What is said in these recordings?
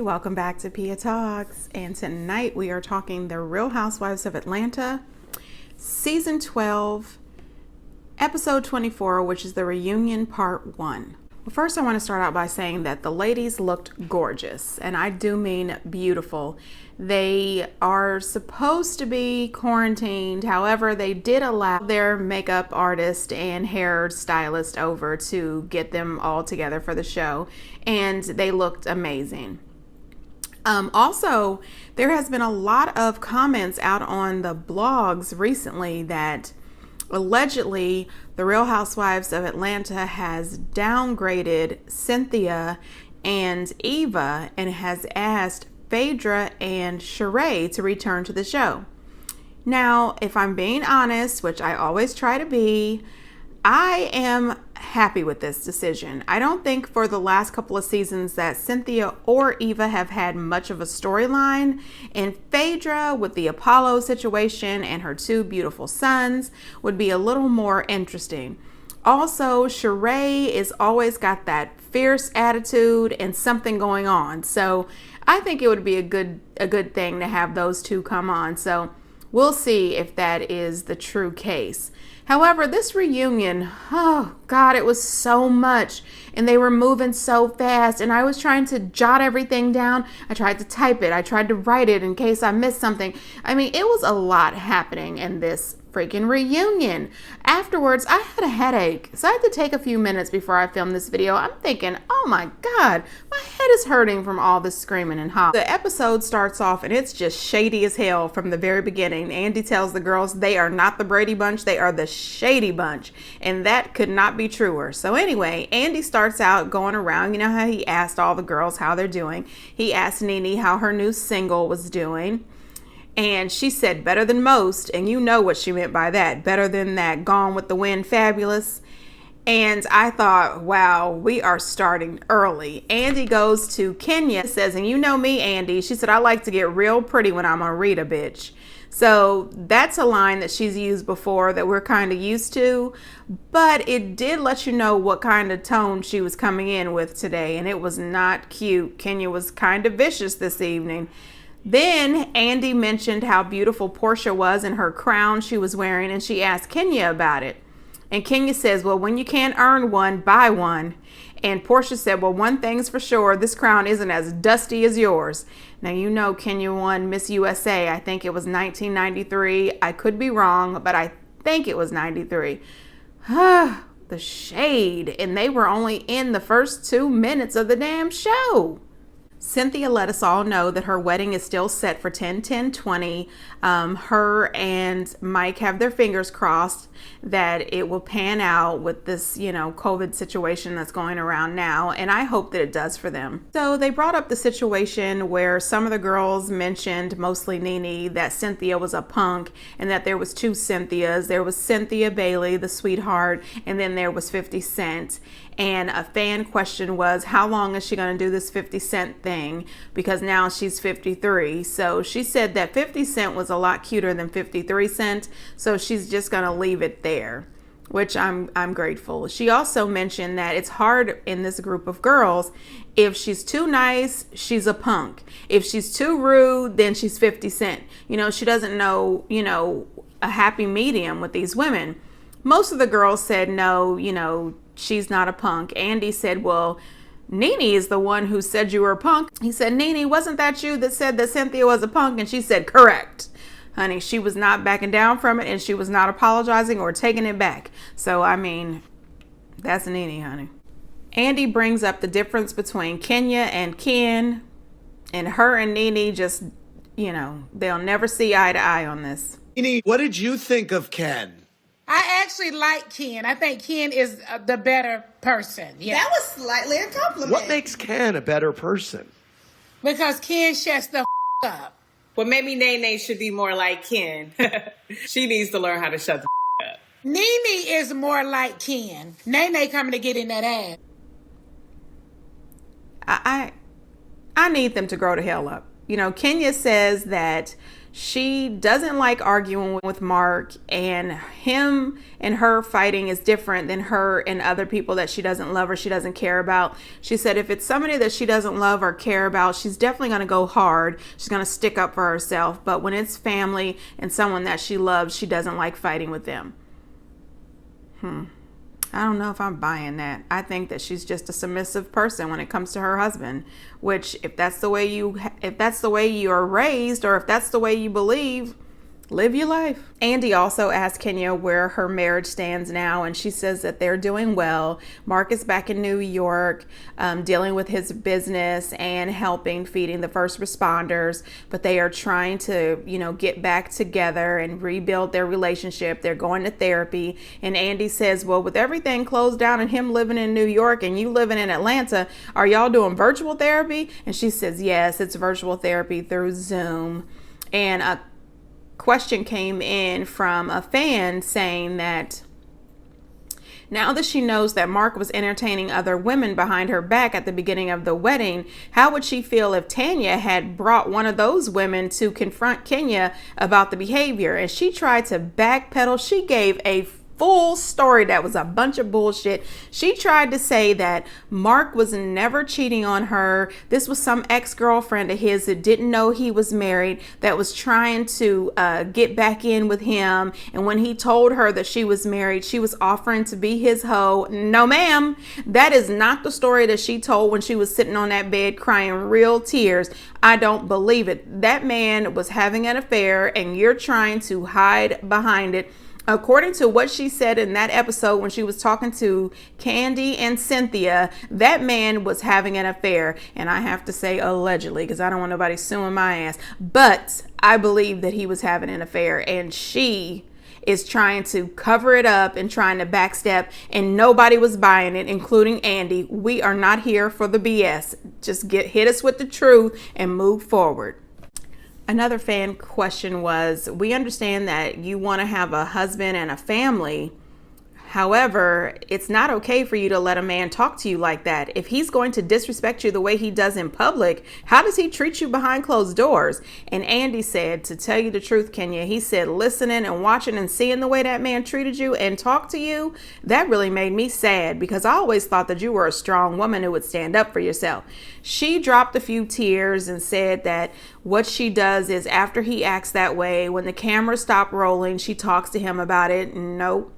welcome back to Pia Talks, and tonight we are talking The Real Housewives of Atlanta, Season 12, Episode 24, which is the reunion part 1. Well, first I want to start out by saying that the ladies looked gorgeous, and I do mean beautiful. They are supposed to be quarantined, however, they did allow their makeup artist and hair stylist over to get them all together for the show, and they looked amazing. Also, there has been a lot of comments out on the blogs recently that allegedly the Real Housewives of Atlanta has downgraded Cynthia and Eva and has asked Phaedra and Sheree to return to the show. Now, if I'm being honest, which I always try to be, I am happy with this decision. I don't think for the last couple of seasons that Cynthia or Eva have had much of a storyline, and Phaedra with the Apollo situation and her 2 beautiful sons would be a little more interesting. Also, Sheree is always got that fierce attitude and something going on. So I think it would be a good thing to have those 2 come on. So we'll see if that is the true case. However, this reunion, oh God, it was so much, and they were moving so fast, and I was trying to jot everything down. I tried to type it. I tried to write it in case I missed something. I mean, it was a lot happening in this freaking reunion. Afterwards, I had a headache, so I had to take a few minutes before I filmed this video. I'm thinking, oh my God, my head is hurting from all this screaming and hollering. The episode starts off and it's just shady as hell from the very beginning. Andy tells the girls they are not the Brady Bunch, they are the Shady Bunch, and that could not be truer. So anyway, Andy starts out going around. You know how he asked all the girls how they're doing. He asked Nene how her new single was doing. And she said better than most, and you know what she meant by that. Better than that Gone with the Wind Fabulous. And I thought, wow, we are starting early. Andy goes to Kenya, says, and you know me, Andy. She said, I like to get real pretty when I'm a Rita bitch. So that's a line that she's used before that we're kind of used to. But it did let you know what kind of tone she was coming in with today. And it was not cute. Kenya was kind of vicious this evening. Then Andy mentioned how beautiful Portia was in her crown she was wearing, and she asked Kenya about it. And Kenya says, well, when you can't earn one, buy one. And Portia said, well, one thing's for sure, this crown isn't as dusty as yours. Now, you know Kenya won Miss USA. I think it was 1993. I could be wrong, but I think it was 93. The shade. And they were only in the first 2 minutes of the damn show. Cynthia let us all know that her wedding is still set for 10/10/20. Her and Mike have their fingers crossed that it will pan out with this, COVID situation that's going around now. And I hope that it does for them. So they brought up the situation where some of the girls mentioned, mostly Nene, that Cynthia was a punk and that there was 2 Cynthias. There was Cynthia Bailey, the sweetheart, and then there was 50 Cent. And a fan question was, how long is she going to do this 50 Cent thing? Because now she's 53. So she said that 50 Cent was a lot cuter than 53 Cent. So she's just going to leave it there, which I'm grateful. She also mentioned that it's hard in this group of girls. If she's too nice, she's a punk. If she's too rude, then she's 50 Cent. She doesn't know, a happy medium with these women. Most of the girls said, no, she's not a punk. Andy said, well, Nene is the one who said you were a punk. He said, Nene, wasn't that you that said that Cynthia was a punk? And she said, correct. Honey, she was not backing down from it, and she was not apologizing or taking it back. So, I mean, that's Nene, honey. Andy brings up the difference between Kenya and Ken, and her and Nene just, they'll never see eye to eye on this. Nene, what did you think of Ken? I actually like Ken. I think Ken is the better person. Yeah. That was slightly a compliment. What makes Ken a better person? Because Ken shuts the up. Well, maybe Nene should be more like Ken. She needs to learn how to shut the up. Nene is more like Ken. Nene coming to get in that ass. I need them to grow the hell up. Kenya says that She doesn't like arguing with Mark, and him and her fighting is different than her and other people that she doesn't love or she doesn't care about. She said if it's somebody that she doesn't love or care about, she's definitely going to go hard. She's going to stick up for herself. But when it's family and someone that she loves, she doesn't like fighting with them. I don't know if I'm buying that. I think that she's just a submissive person when it comes to her husband, which if that's the way you are raised, or if that's the way you believe, live your life. Andy also asked Kenya where her marriage stands now, and she says that they're doing well. Mark is back in New York, dealing with his business and helping feeding the first responders, but they are trying to, get back together and rebuild their relationship. They're going to therapy. And Andy says, well, with everything closed down and him living in New York and you living in Atlanta, are y'all doing virtual therapy? And she says, yes, it's virtual therapy through Zoom. And a question came in from a fan saying that now that she knows that Mark was entertaining other women behind her back at the beginning of the wedding, how would she feel if Tanya had brought one of those women to confront Kenya about the behavior? And she tried to backpedal. She gave a full story that was a bunch of bullshit. She tried to say that Mark was never cheating on her. This was some ex-girlfriend of his that didn't know he was married, that was trying to get back in with him. And when he told her that she was married, she was offering to be his hoe. No, ma'am. That is not the story that she told when she was sitting on that bed crying real tears. I don't believe it. That man was having an affair and you're trying to hide behind it. According to what she said in that episode when she was talking to Candy and Cynthia, that man was having an affair. And I have to say allegedly, because I don't want nobody suing my ass. But I believe that he was having an affair, and she is trying to cover it up and trying to backstep, and nobody was buying it, including Andy. We are not here for the BS. Just hit us with the truth and move forward. Another fan question was, we understand that you want to have a husband and a family. However, it's not okay for you to let a man talk to you like that. If he's going to disrespect you the way he does in public, how does he treat you behind closed doors? And Andy said, to tell you the truth, Kenya, he said, listening and watching and seeing the way that man treated you and talked to you, that really made me sad, because I always thought that you were a strong woman who would stand up for yourself. She dropped a few tears and said that what she does is after he acts that way, when the camera stopped rolling, she talks to him about it. Nope.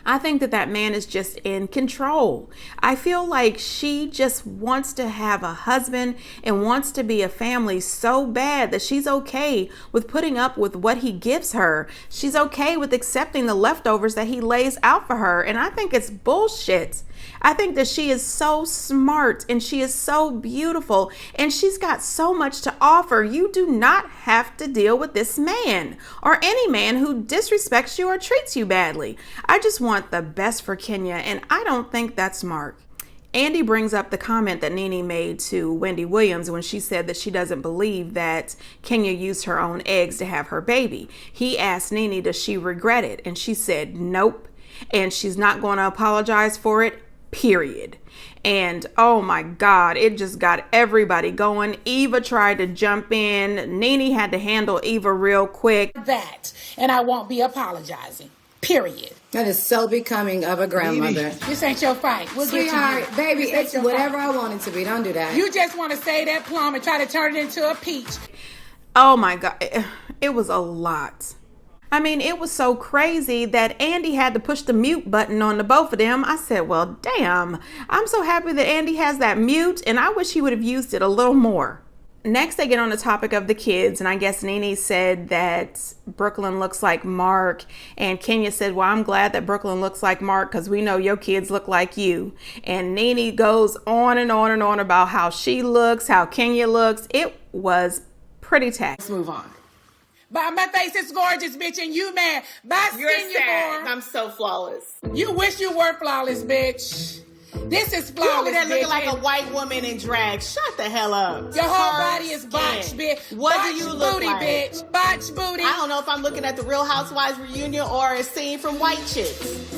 I think that man is just in control. I feel like she just wants to have a husband and wants to be a family so bad that she's okay with putting up with what he gives her. She's okay with accepting the leftovers that he lays out for her. And I think it's bullshit. I think that she is so smart and she is so beautiful and she's got so much to offer. You do not have to deal with this man or any man who disrespects you or treats you badly. I just want the best for Kenya, and I don't think that's Mark. Andy brings up the comment that Nene made to Wendy Williams when she said that she doesn't believe that Kenya used her own eggs to have her baby. He asked Nene, does she regret it? And she said, nope. And she's not going to apologize for it, period. And oh my God, it just got everybody going. Eva tried to jump in. Nene had to handle Eva real quick. That, and I won't be apologizing. Period. That is so becoming of a grandmother. This ain't your fight. We'll Sweetheart, get to you. baby, This it's ain't your whatever fight. I want it to be. Don't do that. You just want to say that plum and try to turn it into a peach. Oh my God, it was a lot. I mean, it was so crazy that Andy had to push the mute button on the both of them. I said, well, damn, I'm so happy that Andy has that mute, and I wish he would have used it a little more. Next, they get on the topic of the kids, and I guess Nene said that Brooklyn looks like Mark, and Kenya said, well, I'm glad that Brooklyn looks like Mark because we know your kids look like you. And Nene goes on and on and on about how she looks, how Kenya looks. It was pretty tacky. Let's move on. But my face is gorgeous, bitch, and you mad. My You're skin you sad. born. I'm so flawless. You wish you were flawless, bitch. This is You over flawless, there looking bitch. like a and white woman in drag. Shut the hell up. your whole Her body is skin. botched, bitch. What do Botched you look booty, like? bitch. Botched booty. I don't know if I'm looking at the Real Housewives reunion or a scene from White Chicks.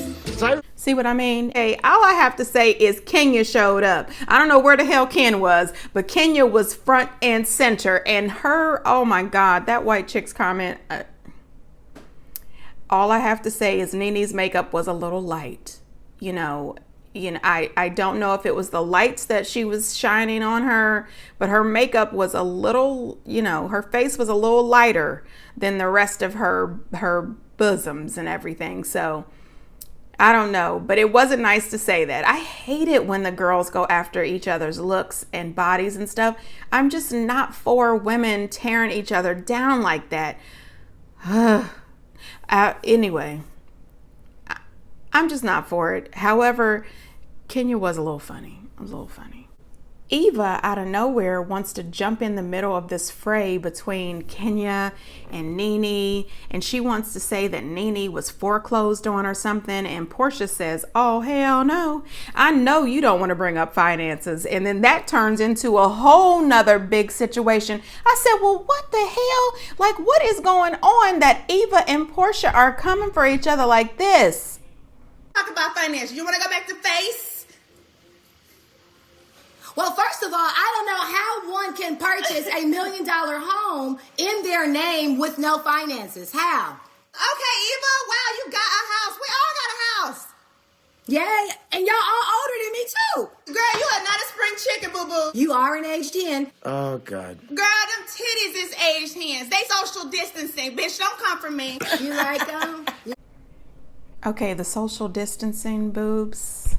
See what I mean? Hey, all I have to say is Kenya showed up. I don't know where the hell Ken was, but Kenya was front and center. And her, oh my God, that white chick's comment. All I have to say is Nene's makeup was a little light. I don't know if it was the lights that she was shining on her, but her makeup was a little, her face was a little lighter than the rest of her bosoms and everything. So I don't know, but it wasn't nice to say that. I hate it when the girls go after each other's looks and bodies and stuff. I'm just not for women tearing each other down like that. Anyway, I'm just not for it. However, Kenya was a little funny. It was a little funny. Eva, out of nowhere, wants to jump in the middle of this fray between Kenya and Nene, and she wants to say that Nene was foreclosed on or something, and Portia says, oh, hell no. I know you don't want to bring up finances. And then that turns into a whole nother big situation. I said, well, what the hell? Like, what is going on that Eva and Portia are coming for each other like this? Talk about finances. You want to go back to face? Well, first of all, I don't know how one can purchase $1 million home in their name with no finances. How? Okay, Eva. Wow, you got a house. We all got a house. Yeah, and y'all all older than me too. Girl, you are not a spring chicken, boo-boo. You are an aged hen. Oh, God. Girl, them titties is aged hens. They social distancing. Bitch, don't come for me. You like them? Okay, the social distancing boobs.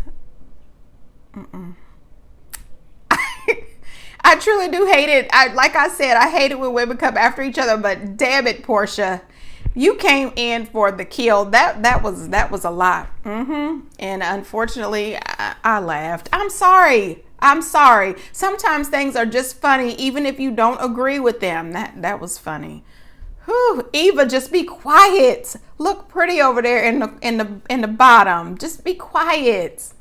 I truly do hate it. Like I said, I hate it when women come after each other, but damn it, Portia. You came in for the kill. That was a lot. And unfortunately, I laughed. I'm sorry. Sometimes things are just funny, even if you don't agree with them. That was funny. Whew, Eva, just be quiet. Look pretty over there in the bottom. Just be quiet.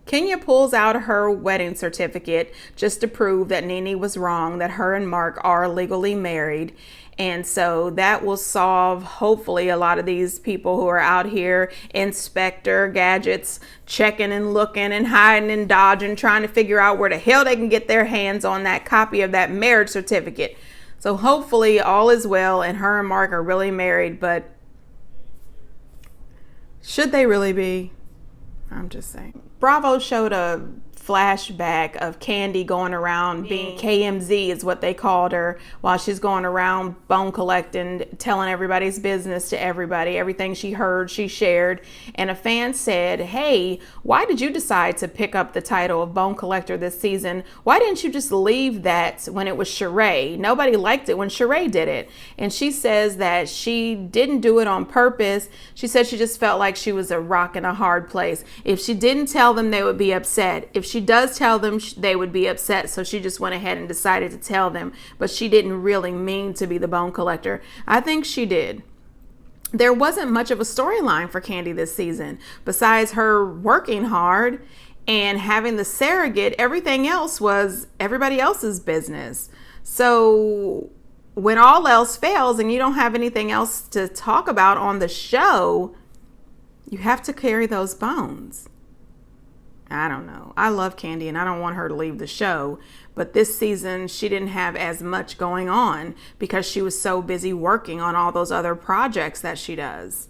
Kenya pulls out her wedding certificate just to prove that Nene was wrong, that her and Mark are legally married. And so that will solve, hopefully, a lot of these people who are out here, Inspector Gadgets, checking and looking and hiding and dodging, trying to figure out where the hell they can get their hands on that copy of that marriage certificate. So hopefully all is well and her and Mark are really married, but should they really be? I'm just saying. Bravo showed a flashback of Candy going around being KMZ is what they called her, while she's going around bone collecting, telling everybody's business to everybody. Everything she heard, she shared. And a fan said, hey, why did you decide to pick up the title of bone collector this season? Why didn't you just leave that when it was Sheree? Nobody liked it when Sheree did it. And she says that she didn't do it on purpose. She said she just felt like she was a rock in a hard place. If she didn't tell them, they would be upset. If she does tell them, they would be upset. So she just went ahead and decided to tell them, but she didn't really mean to be the bone collector. I think she did. There wasn't much of a storyline for Candy this season besides her working hard and having the surrogate. Everything else was everybody else's business. So when all else fails and you don't have anything else to talk about on the show, you have to carry those bones. I don't know. I love Candy and I don't want her to leave the show. But this season, she didn't have as much going on because she was so busy working on all those other projects that she does.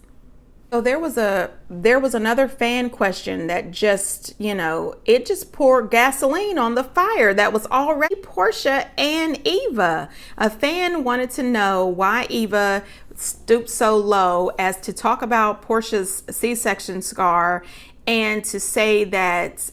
So there was another fan question that just, it just poured gasoline on the fire that was already Portia and Eva. A fan wanted to know why Eva stooped so low as to talk about Portia's C-section scar and to say that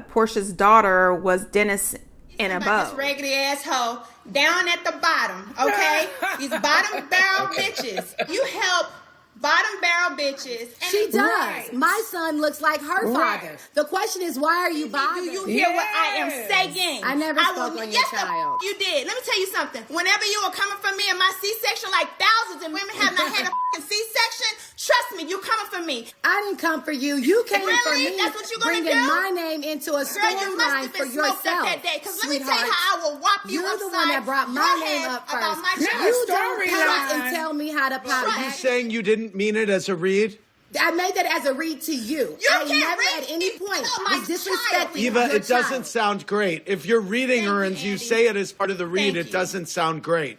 Portia's daughter was Dennis in a bow. This raggedy asshole down at the bottom, okay? These bottom barrel bitches. You help bottom barrel bitches. And She does. My son looks like her father. The question is, why are you bothered? Do you hear what I am saying? I never spoke on your child. You did. Let me tell you something. Whenever you were coming for me in my C-section, like thousands of women have not had a C-section, trust me, you coming for me. I didn't come for you. You came for me. That's what you're gonna bringing do? my name into a storyline for yourself. That day, because let me tell you how I will whop you You're the upside one that brought my your name head up about first. my child. You don't come and tell me how to pop Are you saying you didn't mean it as a read? I made that as a read to you. I can't never read at any it. point Oh, my was disrespecting Eva, your it doesn't child. sound great. If you're reading Thank her you, and you Andy. say it as part of the read, Thank it you. doesn't sound great.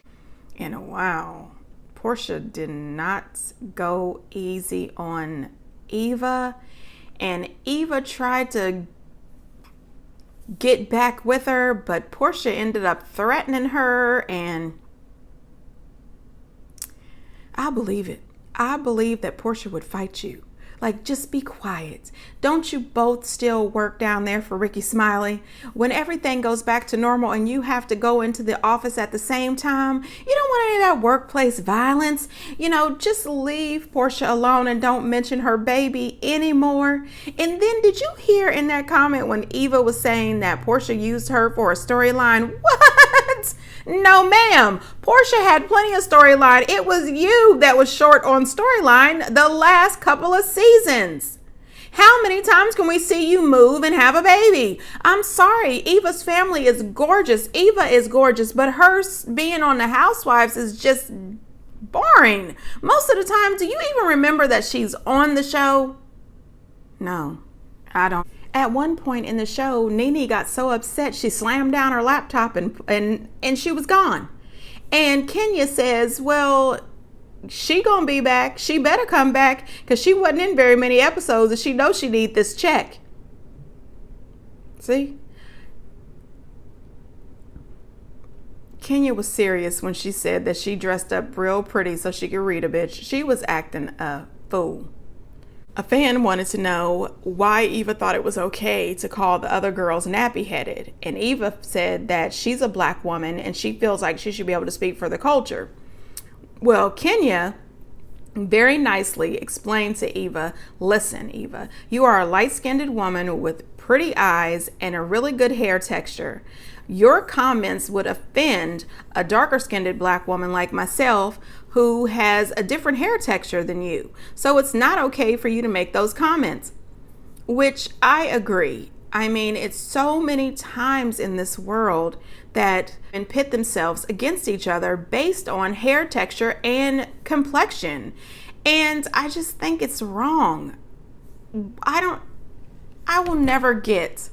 And wow, Portia did not go easy on Eva. And Eva tried to get back with her, but Portia ended up threatening her, and I believe it. I believe that Portia would fight you. Like, just be quiet. Don't you both still work down there for Ricky Smiley? When everything goes back to normal and you have to go into the office at the same time, you don't want any of that workplace violence. Just leave Portia alone and don't mention her baby anymore. And then did you hear in that comment when Eva was saying that Portia used her for a storyline? What? No, ma'am. Portia had plenty of storyline. It was you that was short on storyline the last couple of seasons. How many times can we see you move and have a baby? I'm sorry. Eva's family is gorgeous. Eva is gorgeous, but her being on the Housewives is just boring. Most of the time, do you even remember that she's on the show? No, I don't. At one point in the show, Nene got so upset she slammed down her laptop and she was gone. And Kenya says, well, she gonna be back. She better come back because she wasn't in very many episodes and she knows she need this check. See? Kenya was serious when she said that she dressed up real pretty so she could read a bitch. She was acting a fool. A fan wanted to know why Eva thought it was okay to call the other girls nappy-headed. And Eva said that she's a black woman and she feels like she should be able to speak for the culture. Well, Kenya very nicely explained to Eva, listen, Eva, you are a light-skinned woman with pretty eyes and a really good hair texture. Your comments would offend a darker-skinned black woman like myself who has a different hair texture than you. So it's not okay for you to make those comments, which I agree. I mean, it's so many times in this world that men pit themselves against each other based on hair texture and complexion. And I just think it's wrong. I will never get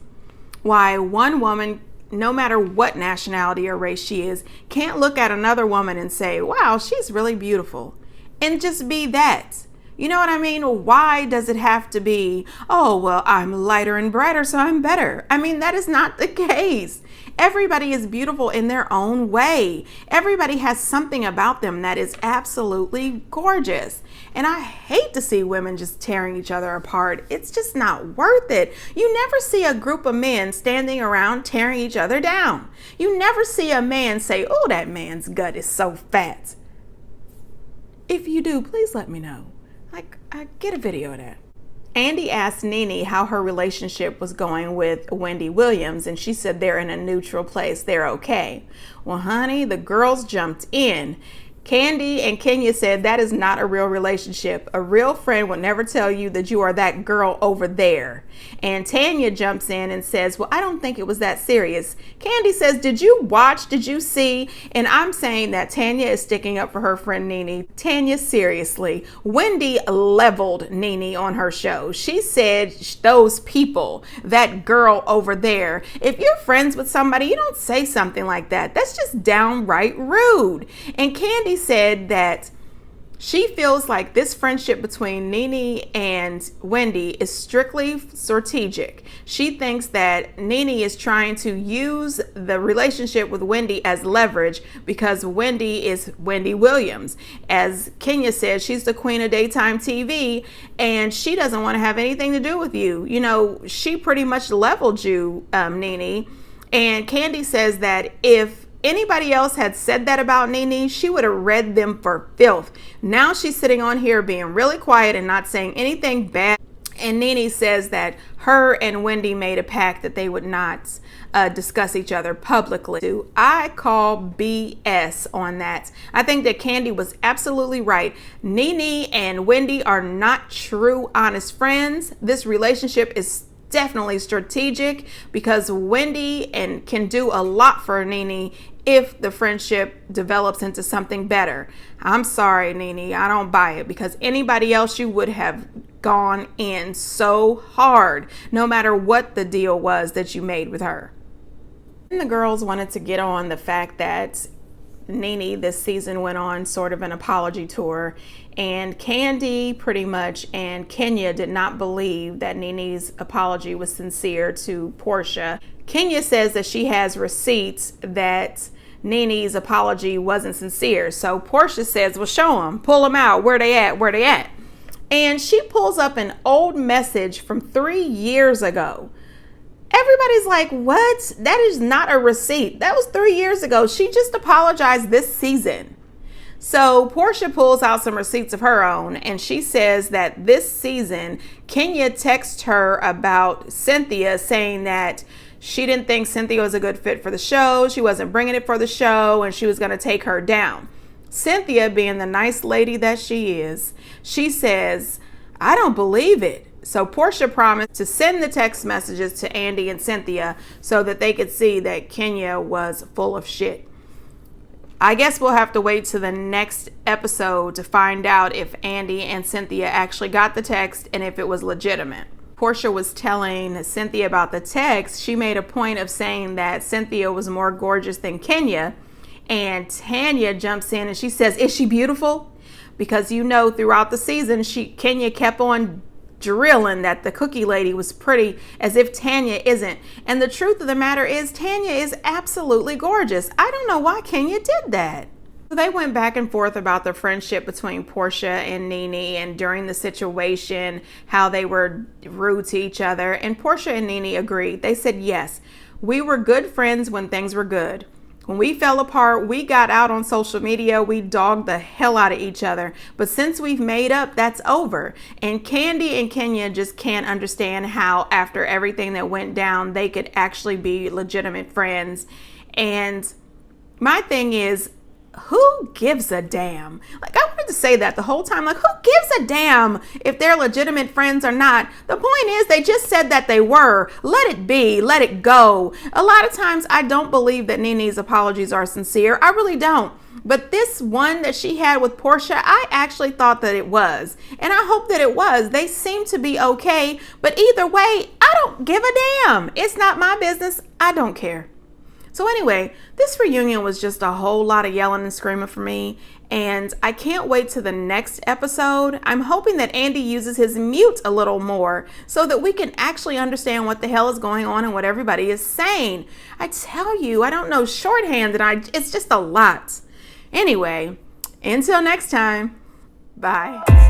why one woman, no matter what nationality or race she is, can't look at another woman and say, wow, she's really beautiful, and just be that. You know what I mean? Why does it have to be, oh, well, I'm lighter and brighter, so I'm better? I mean, that is not the case. Everybody is beautiful in their own way. Everybody has something about them that is absolutely gorgeous. And I hate to see women just tearing each other apart. It's just not worth it. You never see a group of men standing around tearing each other down. You never see a man say, oh, that man's gut is so fat. If you do, please let me know. I get a video of that. Andy asked Nene how her relationship was going with Wendy Williams, and she said they're in a neutral place. They're okay. Well, honey, the girls jumped in. Candy and Kenya said that is not a real relationship. A real friend would never tell you that you are that girl over there. And Tanya jumps in and says, well, I don't think it was that serious. Candy says, did you watch? Did you see? And I'm saying that Tanya is sticking up for her friend Nene. Tanya, seriously, Wendy leveled Nene on her show. She said those people, that girl over there. If you're friends with somebody, you don't say something like that. That's just downright rude. And Candy said that she feels like this friendship between Nene and Wendy is strictly strategic. She thinks that Nene is trying to use the relationship with Wendy as leverage because Wendy is Wendy Williams. As Kenya said, she's the queen of daytime TV and she doesn't want to have anything to do with you. You know, she pretty much leveled you, Nene. And Candy says that if anybody else had said that about Nene, she would have read them for filth. Now she's sitting on here being really quiet and not saying anything bad. And Nene says that her and Wendy made a pact that they would not discuss each other publicly. I call BS on that. I think that Candy was absolutely right. Nene and Wendy are not true, honest friends. This relationship is definitely strategic because Wendy and can do a lot for Nene if the friendship develops into something better. I'm sorry, Nene, I don't buy it, because anybody else you would have gone in so hard, no matter what the deal was that you made with her. And the girls wanted to get on the fact that Nene this season went on sort of an apology tour, and Candy pretty much and Kenya did not believe that Nene's apology was sincere to Portia. Kenya says that she has receipts that Nene's apology wasn't sincere. So Portia says, well, show them, pull them out. Where they at? And she pulls up an old message from 3 years ago. Everybody's like, what? That is not a receipt. That was 3 years ago. She just apologized this season. So Portia pulls out some receipts of her own, and she says that this season, Kenya texted her about Cynthia, saying that she didn't think Cynthia was a good fit for the show. She wasn't bringing it for the show, and she was going to take her down. Cynthia, being the nice lady that she is, she says, I don't believe it. So Portia promised to send the text messages to Andy and Cynthia so that they could see that Kenya was full of shit. I guess we'll have to wait to the next episode to find out if Andy and Cynthia actually got the text and if it was legitimate. Portia was telling Cynthia about the text. She made a point of saying that Cynthia was more gorgeous than Kenya, and Tanya jumps in and she says, is she beautiful? Because throughout the season, Kenya kept on drilling that the cookie lady was pretty, as if Tanya isn't. And the truth of the matter is, Tanya is absolutely gorgeous. I don't know why Kenya did that. So they went back and forth about the friendship between Portia and Nene, and during the situation, how they were rude to each other. And Portia and Nene agreed. They said, yes, we were good friends when things were good. When we fell apart, we got out on social media, we dogged the hell out of each other. But since we've made up, that's over. And Candy and Kenya just can't understand how, after everything that went down, they could actually be legitimate friends. And my thing is, who gives a damn? Like, I wanted to say that the whole time. Like, who gives a damn if they're legitimate friends or not? The point is, they just said that they were. Let it be. Let it go. A lot of times, I don't believe that Nene's apologies are sincere. I really don't. But this one that she had with Portia, I actually thought that it was. And I hope that it was. They seem to be okay. But either way, I don't give a damn. It's not my business. I don't care. So anyway, this reunion was just a whole lot of yelling and screaming for me, and I can't wait to the next episode. I'm hoping that Andy uses his mute a little more so that we can actually understand what the hell is going on and what everybody is saying. I tell you, I don't know shorthand, and it's just a lot. Anyway, until next time, bye.